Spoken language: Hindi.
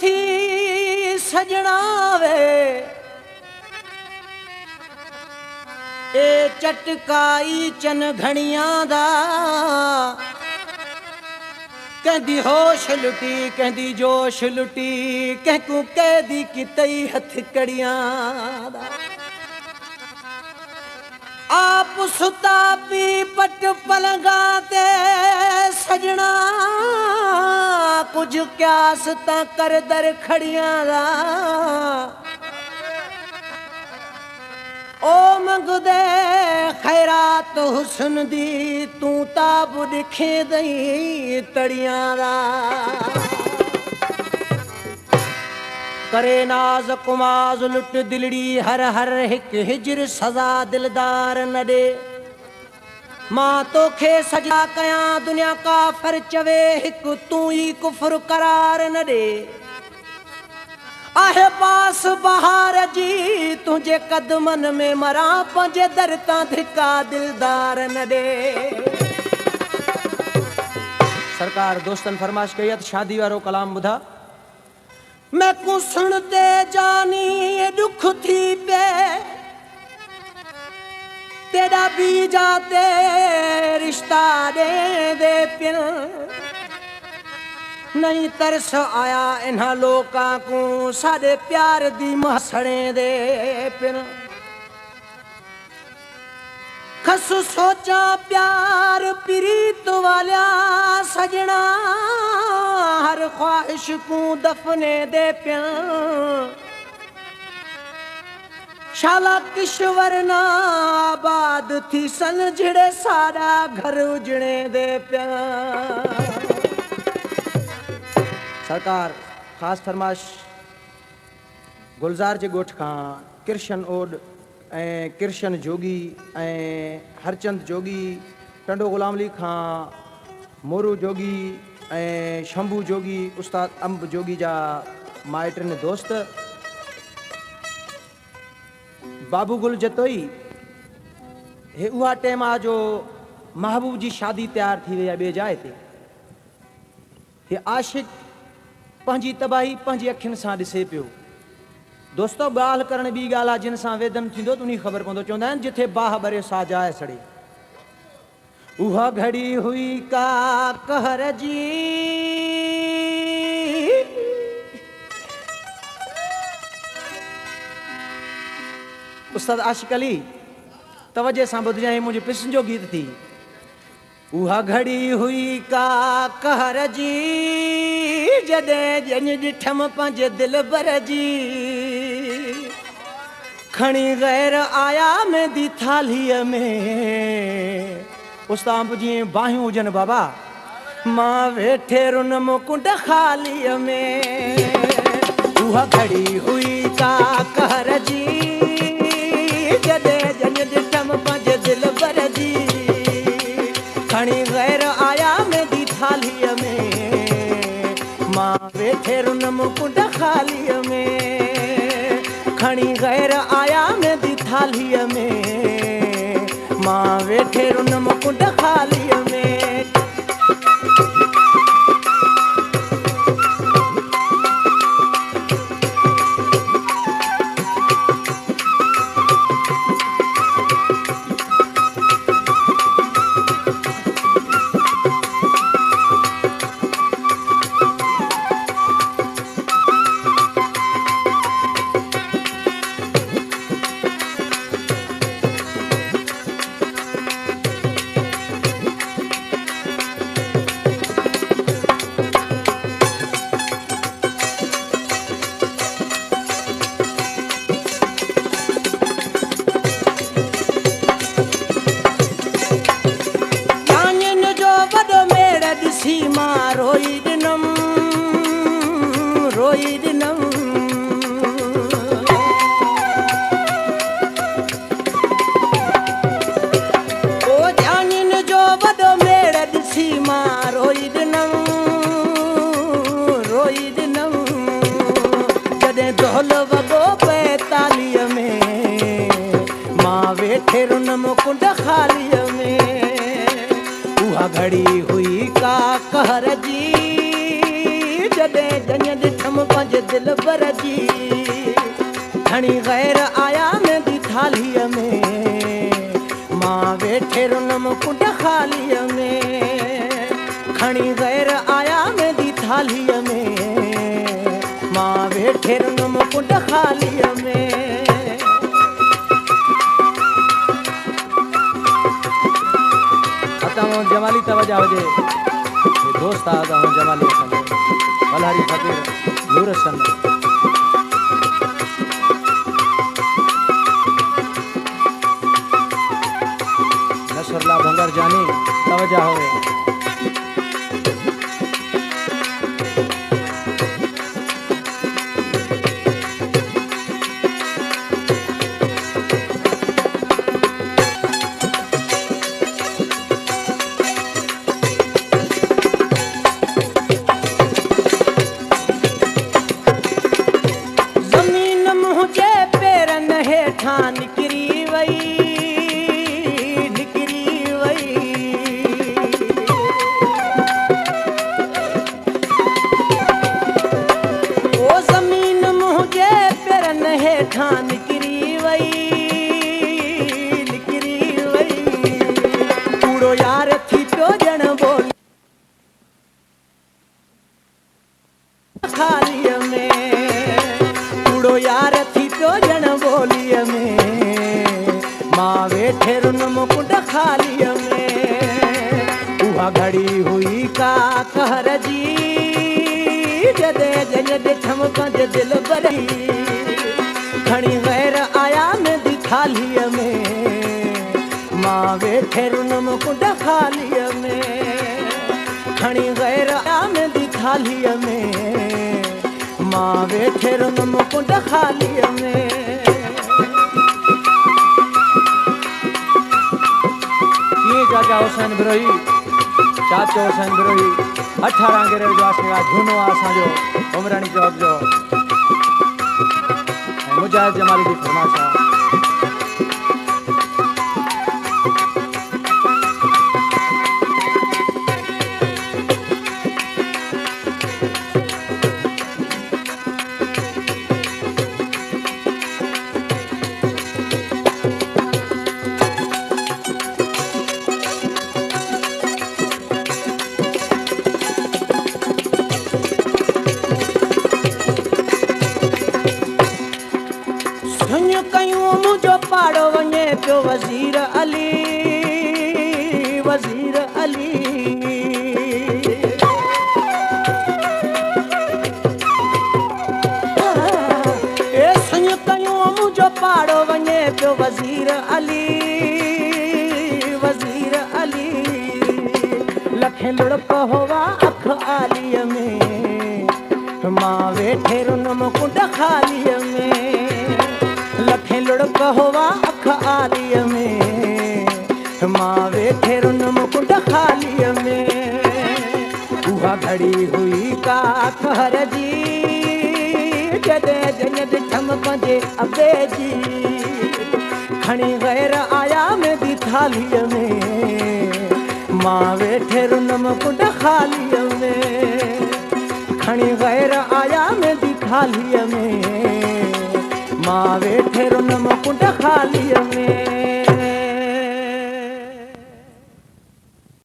थी सजना वे ए चटकाई चन घणियां दा कहदी होश लुटी कहदी जोश लुटी कहकू कहदी कितई हथ कड़ियां दा आप सुता पी पट पलंगा ते सजना कुछ क्यास ता कर दर खड़ियां दा ओ मंगदे खैरात हुस्न दी तू ताब दिखे दई तड़ियां दा करे नाज कुमाज लुट दिलड़ी हर हर हिक हिजर सजा दिलदार न दे मां तोखे सजा कया दुनिया का फर चवे हिक तू ही कुफर करार न दे आहे पास बहार जी तुझे कदमन में मरा पंजे दर ता धिका दिलदार न दे। सरकार दोस्तन फरमाश कयत शादी वारो कलाम बुधा मैं को सुनते जानी ये दुख थी पे तेरा भी जाते रिश्ता दे दे पिन नहीं तरस आया इन्हा लोकां को साडे प्यार दी महसणे दे पिन खस सोचा प्यार प्रीत वाला सजना हर ख्वाहिश को दफने दे प्या शाला किश्वर ना आबाद थी सन जिड़े सारा घर उजड़े दे प्या। सरकार खास फरमाश गुलजार जे गोठ खां कृष्ण ओड कृष्ण जोगी हरचंद जोगी टंडो गुलाम अली खां मोरू जोगी शंभू जोगी उस्ताद अंब जोगी जा माइटन दोस्त बाबू गुल जतोई हे उहा टेम आ जो महबूब जी शादी तैयार थी वई बे जाए ते हे आशिक पंहिंजी तबाही पंहिंजी अखियुनि सां ॾिसे पियो। दोस्तो ॻाल्हि करण ॿी ॻाल्हि आहे जिन सां वेदन थींदो त उन ख़बर पवंदो। चवंदा आहिनि जिथे बाह भरे साजाए सड़े उहा घड़ी हुई का कहर जी उस्ताद आशिक अली तवजे सां ॿुधजांइ मुंहिंजे पिसन जो गीत थी उहा घड़ी हुई का कहर जी जॾहिं ॼञ ॾिठम पंहिंजे दिल भर जी खणी गैर आया मेंदी थालीअ में उस्ताद जीअं बाहियूं हुजनि बाबा मां वेठे रुन मुकुंड खालीअ में उहा घड़ी हुई का कहर जी जॾहिं ॼञ ॾिठम पंहिंजे दिल भर जी खणी गैर आया मेंदी थालीअ में मां वेठे रुन मुकुंड खालीअ में खणी गैर आया मेंदी थालीअ में मां वेठे रुन मुकुंड खालीअ में। मुकुंड खालीअ में उहा घड़ी हुई का कहर जी जॾहिं जञ ॾिठमि पंहिंजे दिल बर जी खणी गैर आया मेंदी थालीअ में मां वेठे रुनम कुंड खालीअ में खणी गैर आया मेंदी थालीअ में मां वेठे रुनम कुंड खालीअ में जमाली तवजा हुजे दोस्त आदा हूं जमाली मल्हारी फकीर नूर सन नसरुल्लाह भंगर जानी तवजा होवे निकरी वई ओ ज़मीन मुंहिंजे पेरनि हेठां निकरी वई कूड़ो यार थी पियो ॼण बोल खालीअ में कूड़ो यार थी पियो ॼण बोलीअ में मां वेठे रुनम कुंड खालीअ में उहा घड़ी हुई का कहर जी जॾहिं जञ ॾिठमि पंहिंजे दिल भरी खणी गैर आया मेंदी थालीअ में मां वेठे रुनम कुंड खालीअ में खणी गैर आया मेंदी थालीअ में मां वेठे रुनम कुंड खालीअ में चाचा हुसैन बिरोही चाचो हुसैन बिरोही 18 गिरे जो आशिका झूनो असांजो उमराणी चौक जो मुजाहिद जमाली जी फरमाइश आहे कयूं मुझो पाड़ो वञे पियो वज़ीर अली ए सुन कयूं मुझो पाड़ो वञे पियो वज़ीर अली लखे लुड़प होवा अख आलीअ में मां वेठे रुनम कुंड खालीअ में लखे लुड़क होवा अख आलीअ में मां वेठे रुनम कुंड खालीअ में उहा घड़ी हुई का कहर जी जॾहिं जञ ॾिठमि पंहिंजे अबे जी खणी गैर आया मेंदी थालीअ में मां वेठे रुनम कुंड खालीअ में खणी गैर आया मेंदी थालीअ में मां वेठे रुनम कुंड खालीअ में